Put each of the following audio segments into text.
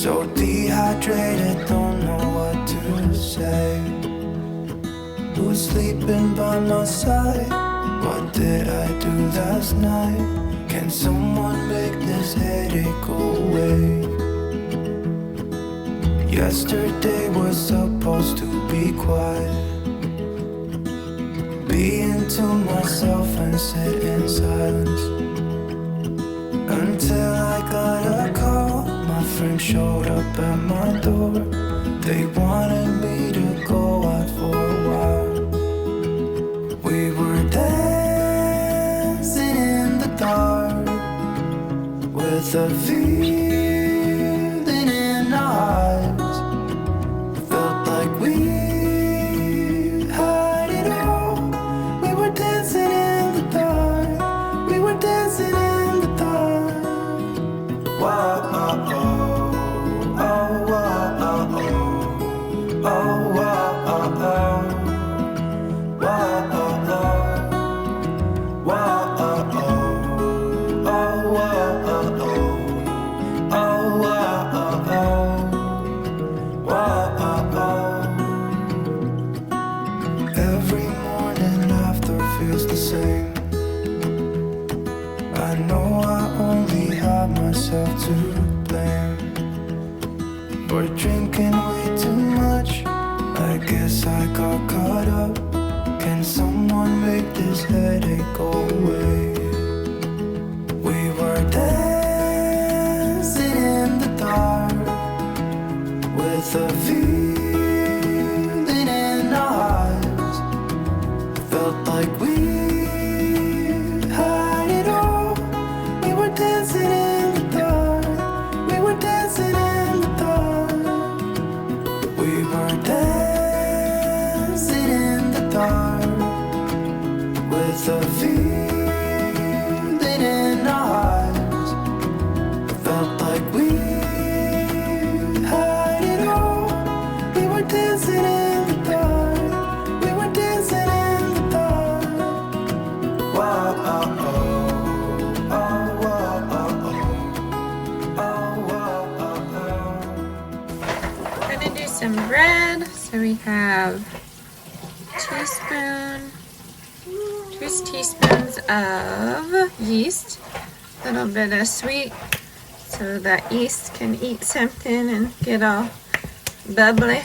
So dehydrated, don't know what to say. Who's sleeping by my side? What did I do last night? Can someone make this headache go away? Yesterday was supposed to be quiet. Being to myself and sit in silence. Until I got a call, my friend showed up at my door. They wanted me to go out for a while. We were dancing in the dark with a feeling in our eyes. Felt like we had it all. We were dancing in the dark. We were dancing in the dark. Wow, oh, oh, oh, oh, oh, oh, oh, oh. Every morning after feels the same. I know I only have myself to blame for drinking way too much. I guess I got caught up. Can someone make this headache go away? We were dancing in the dark with a feeling in our eyes. Felt like we had it all. We were dancing in the dark. We were dancing in the dark. We were dancing in the dark with a feeling in our eyes. Felt like we had it all. We were dancing in the dark. We were dancing in the dark. Wow, oh, oh, oh, oh, oh, oh, oh. We're gonna do some bread. So we have two teaspoons of yeast, a little bit of sweet so that yeast can eat something and get all bubbly.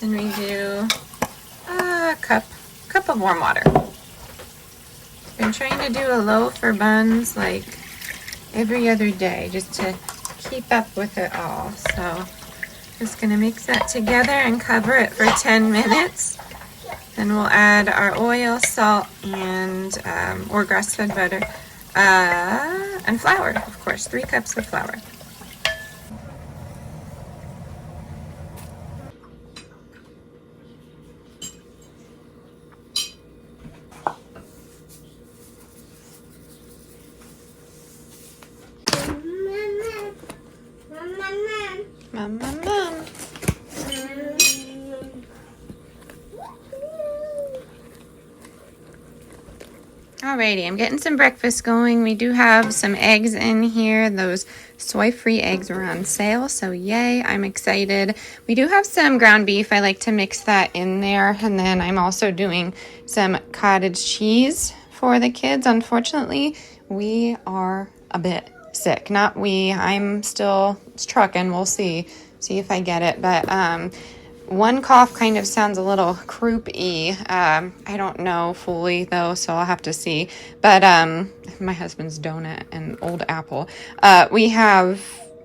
Then we do a cup of warm water. Been trying to do a loaf for buns like every other day just to keep up with it all. So just gonna mix that together and cover it for 10 minutes. Then we'll add our oil, salt, and or grass-fed butter, and flour, of course, 3 cups of flour. Mom. Alrighty, I'm getting some breakfast going. We do have some eggs in here. Those soy-free eggs are on sale, so yay, I'm excited. We do have some ground beef. I like to mix that in there, and then I'm also doing some cottage cheese for the kids. Unfortunately, we are a bit sick. Not we, I'm still trucking. We'll see if I get it, but one cough kind of sounds a little croup-y. I don't know fully, though, so I'll have to see. But my husband's donut and old apple. We have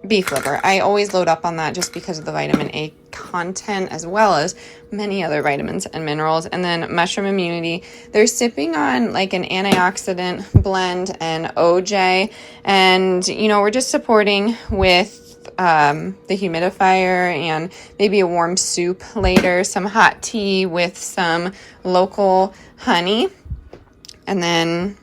beef liver. I always load up on that just because of the vitamin A content, as well as many other vitamins and minerals. And then mushroom immunity. They're sipping on like an antioxidant blend and OJ. And, you know, we're just supporting with the humidifier and maybe a warm soup later, some hot tea with some local honey. And then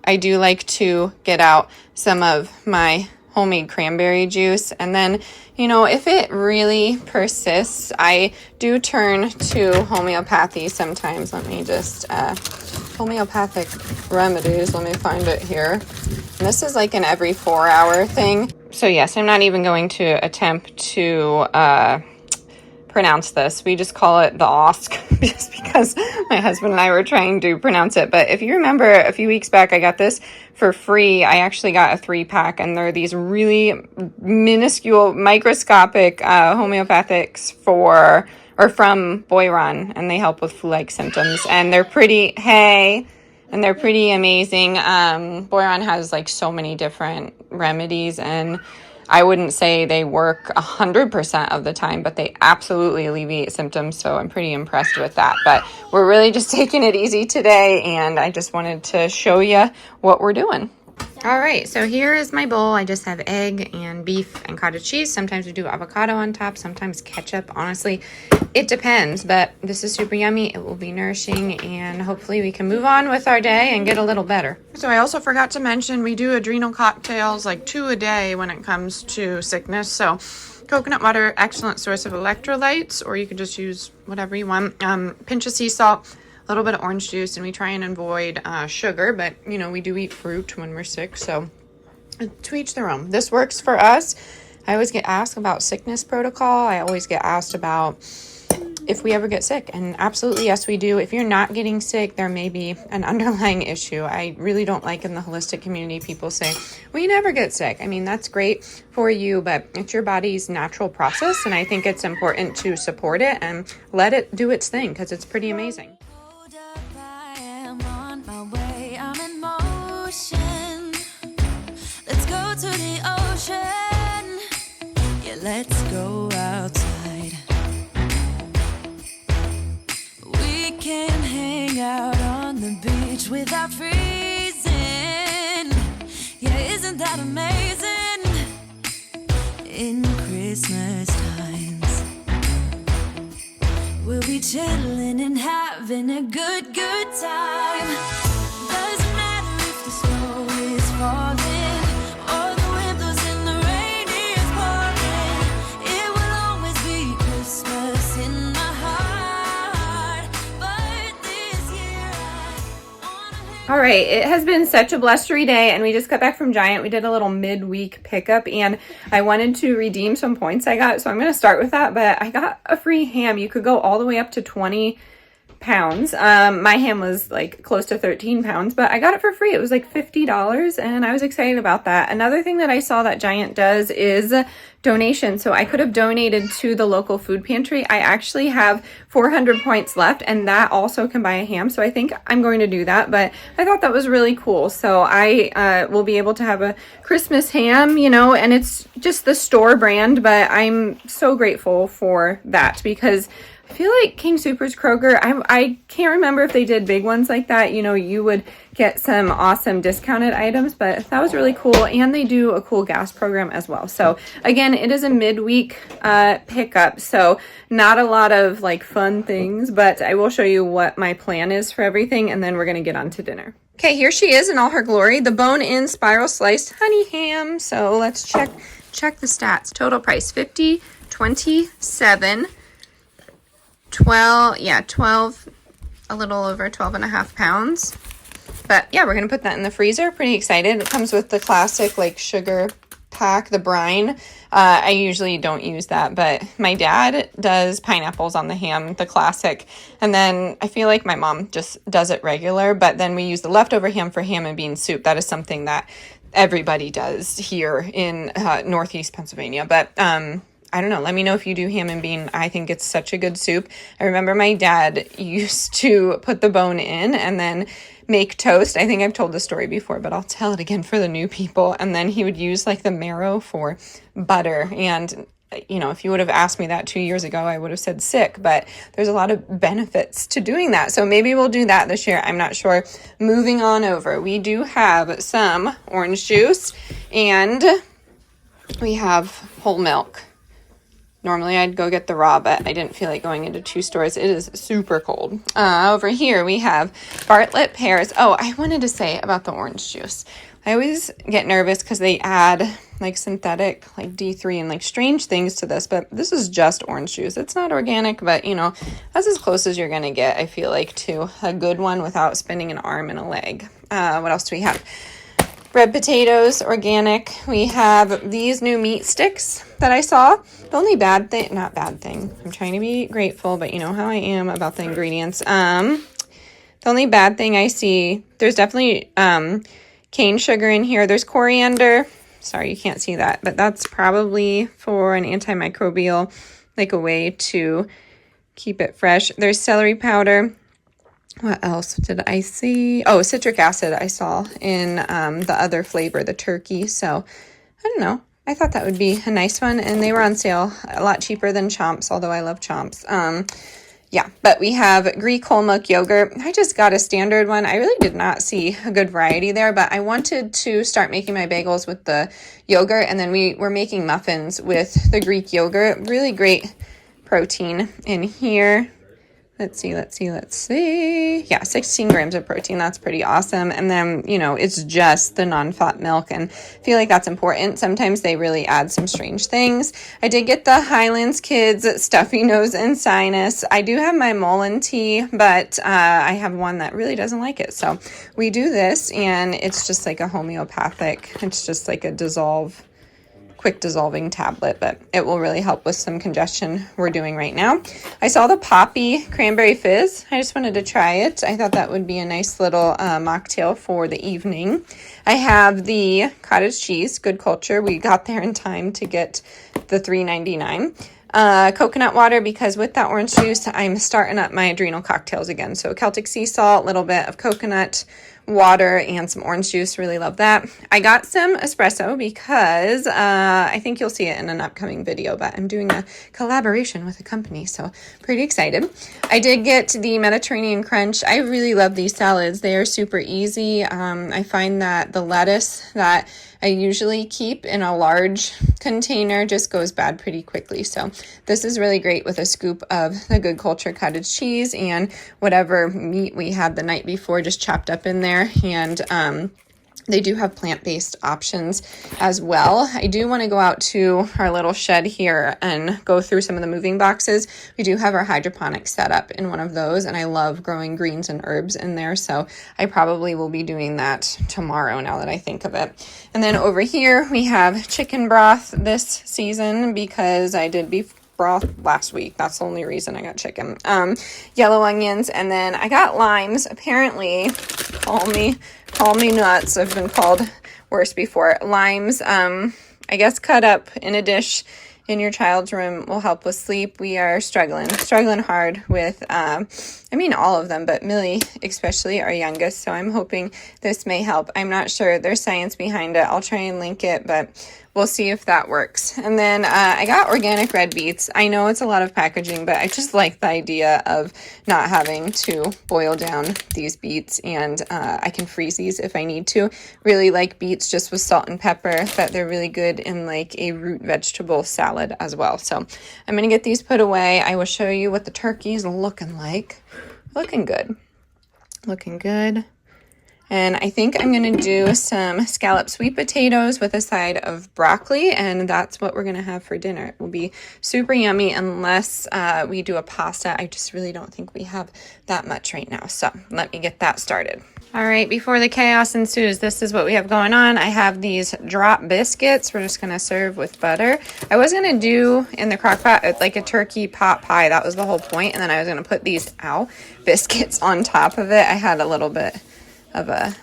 I do like to get out some of my homemade cranberry juice. And then, you know, if it really persists, I do turn to homeopathy sometimes. Let me just, homeopathic remedies, let me find it here. And this is like an every 4-hour thing. So yes, I'm not even going to attempt to pronounce this. We just call it the Osk just because my husband and I were trying to pronounce it. But if you remember a few weeks back, I got this for free. I actually got a 3-pack, and they're these really minuscule, microscopic homeopathics from Boiron, and they help with flu-like symptoms. And they're pretty, and they're pretty amazing. Boiron has like so many different remedies, and I wouldn't say they work 100% of the time, but they absolutely alleviate symptoms, so I'm pretty impressed with that. But we're really just taking it easy today, and I just wanted to show you what we're doing. All right, so here is my bowl. I just have egg and beef and cottage cheese. Sometimes we do avocado on top, sometimes ketchup. Honestly, it depends, but this is super yummy. It will be nourishing, and hopefully we can move on with our day and get a little better. So I also forgot to mention we do adrenal cocktails, like 2 a day when it comes to sickness. So coconut water, excellent source of electrolytes, or you can just use whatever you want. Pinch of sea salt, a little bit of orange juice, and we try and avoid sugar, but you know, we do eat fruit when we're sick, so to each their own. This works for us. I always get asked about sickness protocol. I always get asked about if we ever get sick, and absolutely yes, we do. If you're not getting sick, there may be an underlying issue. I really don't like in the holistic community people say we never get sick. I mean, that's great for you, but it's your body's natural process, and I think it's important to support it and let it do its thing because it's pretty amazing. To the ocean, yeah, let's go outside. We can hang out on the beach without freezing. Yeah, isn't that amazing? In Christmas times, we'll be chilling and having a good time. Doesn't matter if the snow is falling. All right, it has been such a blustery day, and we just got back from Giant. We did a little midweek pickup, and I wanted to redeem some points I got, so I'm going to start with that. But I got a free ham. You could go all the way up to 20 pounds. My ham was like close to 13 pounds, but I got it for free. It was like $50, and I was excited about that. Another thing that I saw that Giant does is donation. So I could have donated to the local food pantry. I actually have 400 points left, and that also can buy a ham. So I think I'm going to do that, but I thought that was really cool. So I will be able to have a Christmas ham, you know, and it's just the store brand, but I'm so grateful for that because I feel like King Soopers, Kroger, I can't remember if they did big ones like that. You know, you would get some awesome discounted items, but that was really cool. And they do a cool gas program as well. So again, it is a midweek pickup. So not a lot of like fun things, but I will show you what my plan is for everything. And then we're going to get on to dinner. Okay, here she is in all her glory, the bone-in spiral sliced honey ham. So let's check the stats. Total price, $50, $27, 12, a little over 12 and a half pounds. But yeah, we're going to put that in the freezer. Pretty excited. It comes with the classic like sugar pack, the brine. I usually don't use that, but my dad does pineapples on the ham, the classic. And then I feel like my mom just does it regular, but then we use the leftover ham for ham and bean soup. That is something that everybody does here in Northeast Pennsylvania. But I don't know. Let me know if you do ham and bean. I think it's such a good soup. I remember my dad used to put the bone in and then make toast. I think I've told this story before, but I'll tell it again for the new people. And then he would use like the marrow for butter. And, you know, if you would have asked me that 2 years ago, I would have said sick, but there's a lot of benefits to doing that. So maybe we'll do that this year. I'm not sure. Moving on over, we do have some orange juice and we have whole milk. Normally I'd go get the raw, but I didn't feel like going into 2 stores. It is super cold. Over here we have Bartlett pears. Oh, I wanted to say about the orange juice. I always get nervous because they add like synthetic, like D3 and like strange things to this, but this is just orange juice. It's not organic, but you know, that's as close as you're going to get, I feel like, to a good one without spending an arm and a leg. What else do we have? red potatoes, organic. We have these new meat sticks that I saw. The only bad thing, not bad thing, I'm trying to be grateful, but you know how I am about the ingredients. The only bad thing I see, there's definitely cane sugar in here. There's coriander. Sorry, you can't see that, but that's probably for an antimicrobial, like a way to keep it fresh. There's celery powder. What else did I see? Oh, citric acid I saw in the other flavor, the turkey. So I don't know. I thought that would be a nice one. And they were on sale a lot cheaper than Chomps, although I love Chomps. Yeah, but we have Greek whole milk yogurt. I just got a standard one. I really did not see a good variety there, but I wanted to start making my bagels with the yogurt. And then we were making muffins with the Greek yogurt. Really great protein in here. Let's see. Yeah, 16 grams of protein. That's pretty awesome. And then, you know, it's just the non-fat milk, and I feel like that's important. Sometimes they really add some strange things. I did get the Highlands Kids stuffy nose and sinus. I do have my Mullen tea, but I have one that really doesn't like it. So we do this, and it's just like a homeopathic. It's just like a quick dissolving tablet, but it will really help with some congestion we're doing right now. I saw the Poppy Cranberry Fizz. I just wanted to try it. I thought that would be a nice little mocktail for the evening. I have the cottage cheese, Good Culture. We got there in time to get the $3.99. Coconut water, because with that orange juice, I'm starting up my adrenal cocktails again. So Celtic sea salt, a little bit of coconut water, and some orange juice. Really love that. I got some espresso because I think you'll see it in an upcoming video, but I'm doing a collaboration with a company, so pretty excited. I did get the Mediterranean Crunch. I really love these salads. They are super easy. I find that the lettuce that I usually keep in a large container just goes bad pretty quickly. So this is really great with a scoop of the Good Culture cottage cheese and whatever meat we had the night before just chopped up in there. And they do have plant-based options as well. I do want to go out to our little shed here and go through some of the moving boxes. We do have our hydroponics set up in one of those, and I love growing greens and herbs in there, so I probably will be doing that tomorrow now that I think of it. And then over here we have chicken broth this season because I did beef broth last week. That's the only reason I got chicken. Yellow onions, and then I got limes. Apparently, call me nuts. I've been called worse before. Limes, I guess cut up in a dish in your child's room will help with sleep. We are struggling hard with, all of them, but Millie, especially our youngest. So I'm hoping this may help. I'm not sure. There's science behind it. I'll try and link it, but we'll see if that works. And then I got organic red beets. I know it's a lot of packaging, but I just like the idea of not having to boil down these beets, and I can freeze these if I need to. Really like beets just with salt and pepper, but they're really good in like a root vegetable salad as well. So I'm going to get these put away. I will show you what the turkey's looking like. Looking good. And I think I'm going to do some scalloped sweet potatoes with a side of broccoli, and that's what we're going to have for dinner. It will be super yummy unless we do a pasta. I just really don't think we have that much right now. So let me get that started. All right, before the chaos ensues, this is what we have going on. I have these drop biscuits. We're just going to serve with butter. I was going to do in the crock pot like a turkey pot pie. That was the whole point. And then I was going to put these biscuits on top of it. I had a little bit of a,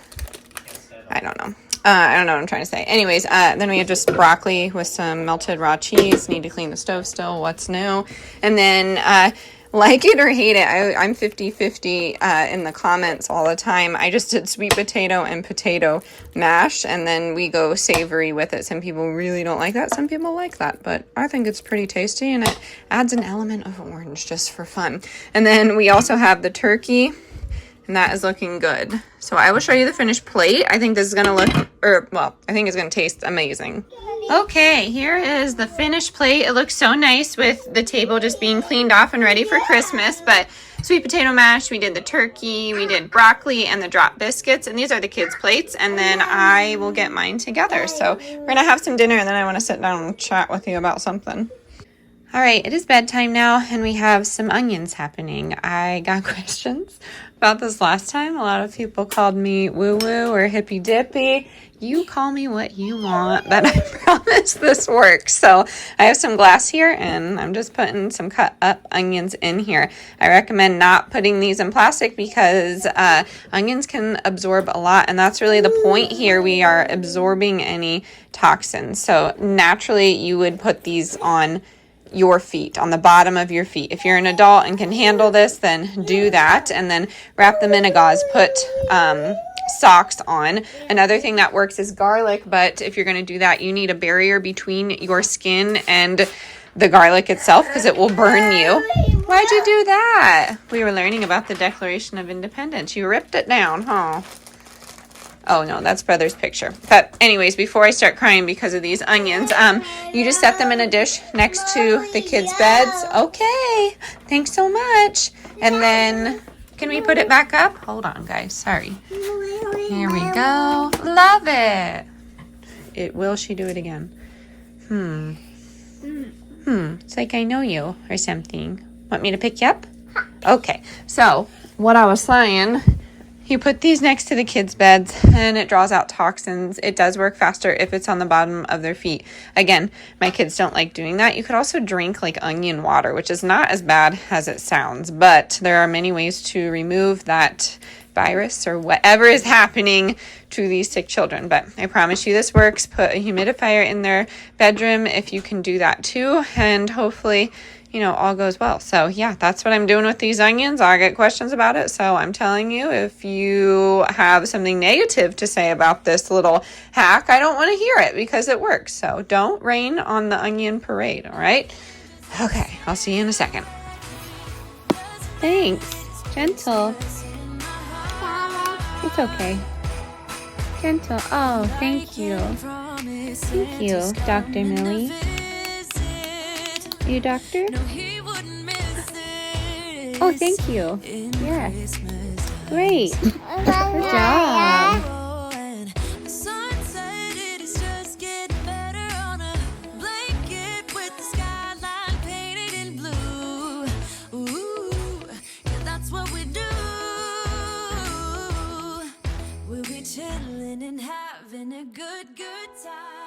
I don't know what I'm trying to say. Anyways, then we have just broccoli with some melted raw cheese. Need to clean the stove still. What's new? And then, like it or hate it, I'm 50-50 in the comments all the time. I just did sweet potato and potato mash, and then we go savory with it. Some people really don't like that. Some people like that, but I think it's pretty tasty, and it adds an element of orange just for fun. And then we also have the turkey, and that is looking good. So I will show you the finished plate. I think this is going to look, I think it's going to taste amazing. Okay, here is the finished plate. It looks so nice with the table just being cleaned off and ready for Christmas. But sweet potato mash, we did the turkey, we did broccoli and the drop biscuits. And these are the kids' plates. And then I will get mine together. So we're going to have some dinner, and then I want to sit down and chat with you about something. All right, it is bedtime now, and we have some onions happening. I got questions about this last time. A lot of people called me woo-woo or hippy-dippy. You call me what you want, but I promise this works. So I have some glass here, and I'm just putting some cut up onions in here. I recommend not putting these in plastic because onions can absorb a lot, and that's really the point here. We are absorbing any toxins. So naturally, you would put these on your feet, on the bottom of your feet. If you're an adult and can handle this, then do that, and then wrap them in a gauze. Put socks on. Another thing that works is garlic, but if you're going to do that, you need a barrier between your skin and the garlic itself because it will burn you. Why'd you do that? We were learning about the Declaration of Independence. You ripped it down, huh? Oh no, that's brother's picture. But anyways, before I start crying because of these onions, you just set them in a dish next to the kids' beds. Okay, thanks so much. And then, can we put it back up? Hold on, guys, sorry. Here we go. Love it. Will she do it again? It's like I know you or something. Want me to pick you up? Okay, so what I was saying, you put these next to the kids' beds and it draws out toxins. It does work faster if it's on the bottom of their feet. Again, my kids don't like doing that. You could also drink like onion water, which is not as bad as it sounds, but there are many ways to remove that virus or whatever is happening to these sick children. But I promise you this works. Put a humidifier in their bedroom if you can do that too, and hopefully all goes well. So yeah, that's what I'm doing with these onions. I get questions about it, so I'm telling you, if you have something negative to say about this little hack, I don't want to hear it because it works. So don't rain on the onion parade, all right? Okay, I'll see you in a second. Thanks. Gentle. It's okay. Gentle. Oh, thank you. Thank you, Dr. Millie. You doctor? Oh, thank you. Yes. Great. Good job. Chilling and having a good time.